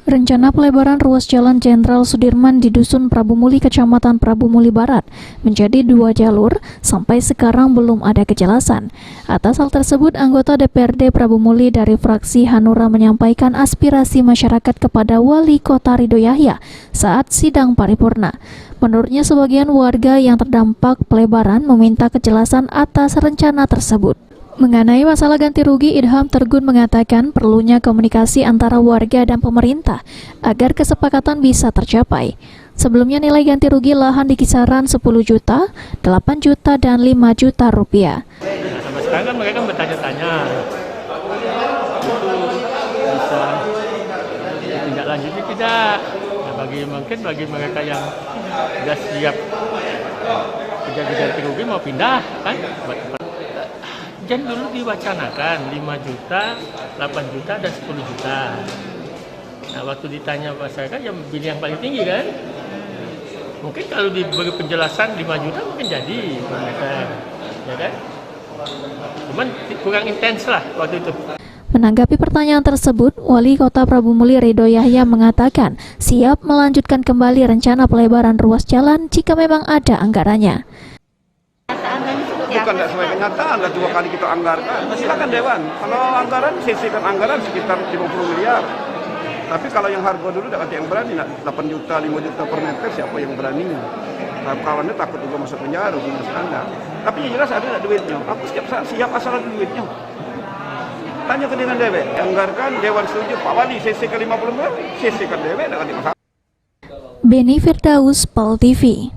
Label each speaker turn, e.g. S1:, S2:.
S1: Rencana pelebaran ruas Jalan Jenderal Sudirman di Dusun Prabu Muli, Kecamatan Prabu Muli Barat, menjadi 2 jalur sampai sekarang belum ada kejelasan. Atas hal tersebut, anggota DPRD Prabu Muli dari fraksi Hanura menyampaikan aspirasi masyarakat kepada Wali Kota Ridho Yahya saat sidang paripurna. Menurutnya, sebagian warga yang terdampak pelebaran meminta kejelasan atas rencana tersebut. Mengenai masalah ganti rugi, Idham Tergun mengatakan perlunya komunikasi antara warga dan pemerintah agar kesepakatan bisa tercapai. Sebelumnya nilai ganti rugi lahan di kisaran 10 juta, 8 juta, dan 5 juta rupiah.
S2: Sampai sekarang kan mereka bertanya-tanya, itu bisa ditindaklanjuti tidak? Nah, bagi mereka yang sudah siap kerja ganti rugi mau pindah kan? Jangan dulu diwacanakan 5 juta, 8 juta, dan 10 juta. Nah, waktu ditanya masyarakat, yang pilih yang paling tinggi kan? Mungkin kalau diberi penjelasan 5 juta mungkin jadi, ya kan? Cuman kurang intens lah waktu itu.
S1: Menanggapi pertanyaan tersebut, Wali Kota Prabu Muli Ridho Yahya mengatakan siap melanjutkan kembali rencana pelebaran ruas jalan jika memang ada anggarannya.
S3: Bukan tidak sesuai kenyataan, sudah 2 kali kita anggarkan. Silakan Dewan, kalau anggaran, sisihkan anggaran sekitar 50 miliar. Tapi kalau yang harga dulu tidak ada yang berani, 8 juta, 5 juta per meter, siapa yang berani? Kawannya takut juga masuk penjara, punya standar. Tapi yang jelas ada duitnya. Aku siap asal ada duitnya. Tanya ke dengan DW, anggarkan, Dewan setuju, Pak Wali, sisihkan 50 miliar, sisihkan DW, tidak ada masalah.
S1: Beni Firdaus, PAL TV.